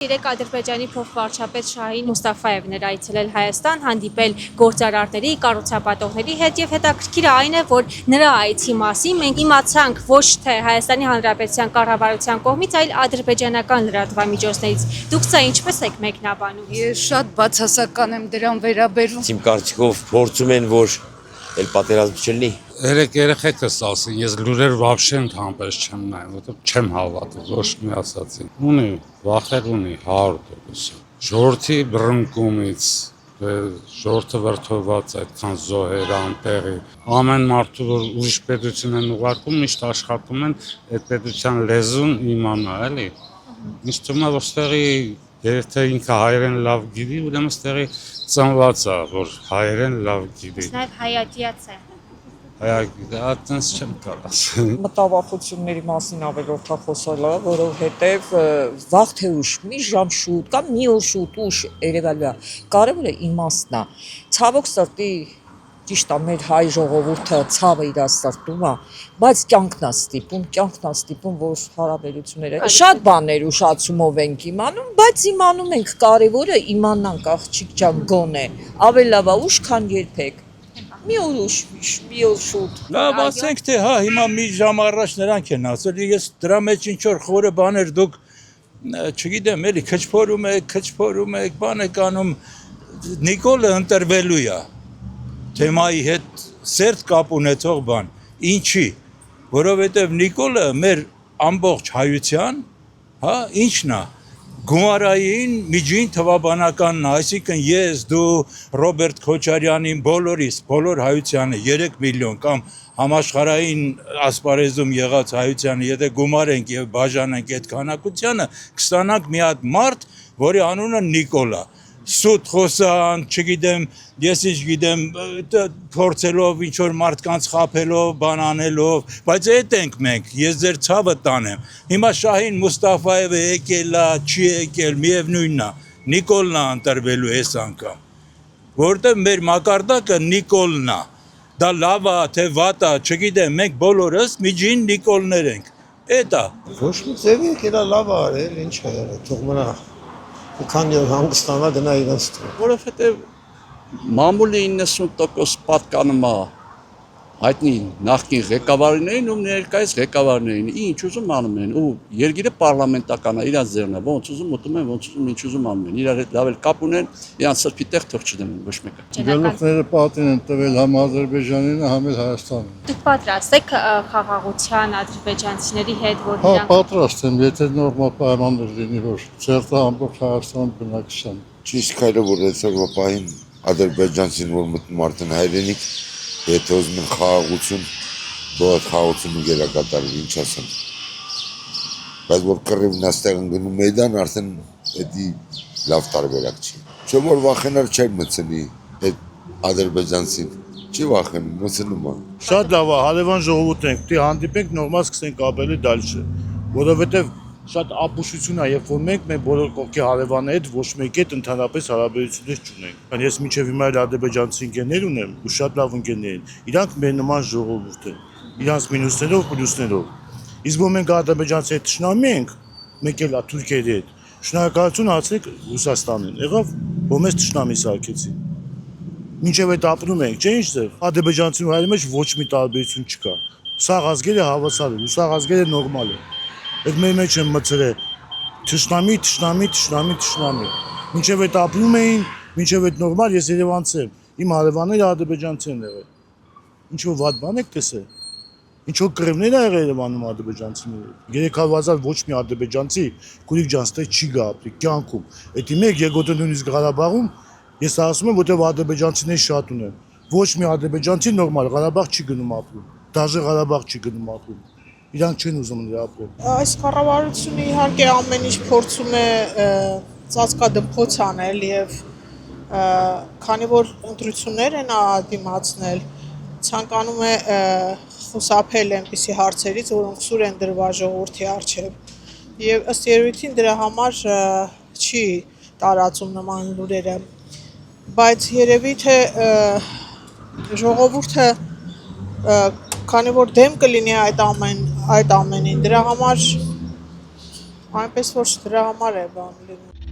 Երեք Ադրբեջանի փոխվարչապետ Շահին Մուստաֆայևն էր այցելել Հայաստան, հանդիպել գործարարների, կառուցապատողների հետ եւ հետաքրքիրը այն է, որ նրա այցի մասին մենք իմացանք ոչ թե Հայաստանի Հանրապետության կառավարության կողմից, այլ ադրբեջանական լրատվամիջոցներից։ Դուք սա ինչպես եք մեկնաբանում։ Ես շատ բացասական եմ դրան վերաբերում։ Իմ կարծիքով փորձում են, որ էլ պատերազմ չլինի։ Երեք երեխեքս ասին, ես լուրեր вообще ընդհանրապես չեմ նայում, որովհետև չեմ հավատում, ոչ մի ասացին։ Ունի, վախեր ունի 100%։ Ժողովրդի բռնկումից, ժողովրդը վրդոված այդքան զոհեր անտեղի։ Ամեն մարդու, որ ուրիշ պետություն են ուղարկում, միշտ աշխատում են այդ պետության լեզուն իմանալ, էլի։ Ինձ թվում է, որ ստեղի եթե ինքը հայերեն լավ գիտի, ուրեմն ստեղի ծնված է, որ հայերեն լավ գիտի։ Նաև հայատյաց է։ Այդտենց չեմ կարող ասել։ Մտավախությունների մասին ավելորդա խոսալը, որովհետև վաղ թե ուշ, մի ժամ շուտ կամ մի օր շուտ ուշ երևալու է։ Կարևորը իմաստն է։ Ցավոք սրտի ճիշտ է, մեր հայ ժողովուրդը ցավը իր սրտում է, բայց կյանքն է ստիպում, որ հարաբերությունները շատ բաներ ուշացումով ենք իմանում, բայց իմանում ենք, կարևորը իմանանք աղջիկ ջան գոնե, ավելի լավ է ուշ, քան երբեք։ Մի օր ուշ, մի օր շուտ։ Լավ, ասենք թե հա, հիմա մի ժամ առաջ նրանք են ասել, ես դրա մեջ ինչ որ խորը բաներ դուք, չգիտեմ, էլի քչփորում եք, բան եք անում, Նիկոլը ընտրվելու է թեմայի հետ սերտ կապ ունեցող բան, ինչի, որովհետև Նիկոլը մեր ամբողջ հայության, հա, ինչն է, գումարային միջին թվաբանականն է, այսինքն ես, դու, Ռոբերտ Քոչարյանին, բոլոր հայությանը 3 միլիոն կամ համաշխարհային ասպարեզում եղած հայությանը, եթե գումարենք եւ բաժանենք այդ քանակությանը, կստանանք մի հատ մարդ, որի անունը Նիկոլ է։ Սուտ խոսան, չգիտեմ, ես ինչ գիտեմ, փորձելով ինչ որ մարդկանց խափելով, բան անելով, բայց այդ ենք մենք, ես ձեր ցավը տանեմ։ Հիմա Շահին Մուստաֆայևը եկել է, չի եկել, միևնույնն է, Նիկոլն է ընտրվելու այս անգամ։ Որտեղ մեր մակարդակը Նիկոլն է։ Դա լավ է, թե վատ է, չգիտեմ, մենք բոլորս միջին Նիկոլներ ենք։ Էդ է։ Ոչ մի ձև եկել է, լավ է արել, ինչ է, թող մնա։ Քան եւ հանգստանա գնա իրենց տուն։ Որովհետեւ մամուլի 90% պատկանում է հայտնի նախկին ղեկավարներին ու ներկայիս ղեկավարներին, ինչ ուզում անում են, ու երկիրը պարլամենտական է, իրանց ձեռն է, ոնց ուզում ուտում են, ոնց ուզում ինչ ուզում անում են, իրար հետ լավ էլ կապ ունեն, իրանց սրբի տեղ թող չդնեն ոչ մեկը։ Գլուխները պատին են տվել համ Ադրբեջանին, համ էլ Հայաստանին։ Դուք պատրաստ եք խաղաղության ադրբեջանցիների հետ, որ Հա, պատրաստ եմ, եթե նորմալ պայմաններ լինի, որ ցերտը ամբողջ Հայաստան բնակչության։ Ճիշտ քայլը, որ այսօրվա պահին ադրբեջանցին, որ մտնում արդեն հայրենիք, եթե ուզում են խաղաղություն, բոլոր խաղաղությունը գերակատարել, ինչ ասեմ։ Բայց որ կռիվն աստեղ ընկնում մեյդան, արդեն էդի լավ տարբերակ չի։ Չէ որ վախենալ չէ մտցնի այդ ադրբեջանցին, չի վախենում, մտցնում է։ Շատ լավ է, հարևան ժողովուրդն ենք, դի հանդիպենք նորմալ սկսենք ապրել դալշը, որովհետև շատ ապուշություն է, երբ որ մենք բոլոր կողքի հարևանների հետ ոչ մեկի հետ ընդհանրապես հարաբերություններ չունենք։ Ես մինչև հիմա էլ ադրբեջանցի ընկերներ ունեմ, ու շատ լավ ընկերներ են։ Իրանք մեր նման ժողովուրդ են, իրանց մինուսներով, պլյուսներով։ Իսկ որ մենք ադրբեջանցի հետ ճշնամի ենք, մեկ էլ թուրքերի հետ, շնորհակալություն ասեք Ռուսաստանին։ Եղավ, որ մեզ ճշնամի սարքեցին։ Մինչև այդ ապրում ենք, չէ՞ ինչ ձև։ Ադրբեջանցի ու հայերի մեջ ոչ մի տարբերություն չկա։ Սաղ ազգերը հավասար են, ու սաղ ազգերը նորմալ են։ Այդ մեր մեջ են մցրել թշնամի։ Մինչև այդ ապրում էին, մինչև այդ նորմալ ես երևանցի եմ, իմ հարևանները ադրբեջանցի են եղել։ Ինչ որ վատ բան եք տեսել։ Ինչ որ կռիվներ ա եղել Երևանում ադրբեջանցիների։ 300,000 ոչ մի ադրբեջանցի Գուրիկ ջան ստեղ չի գա ապրի կյանքում։ Էդի մեկ եկոտը նույնիսկ Ղարաբաղում ես ասում եմ, որտեղ ադրբեջանցիներ շատ ունեն։ Ոչ մի ադրբեջանցի նորմալ Ղարաբաղ չի գնում ապրում։ Դաժե Ղարաբաղ չի գնում ապրում։ Իրանք չեն ուզում նրա ապրել։ Այս կառավարությունը իհարկե ամեն ինչ փորձում է ծածկադմփոց անել եւ քանի որ ընտրություններ են դիմացնել, ցանկանում է խուսափել այնպիսի հարցերից, որոնք սուր են դրված ժողովրդի առջև։ Եվ ըստ երևույթին դրա համար չի տարածում նման լուրերը, բայց երևի թե ժողովուրդը քանի որ դեմ կլինի այդ ամենին, դրա համար Այնպես որ դրա համար է բան լինում։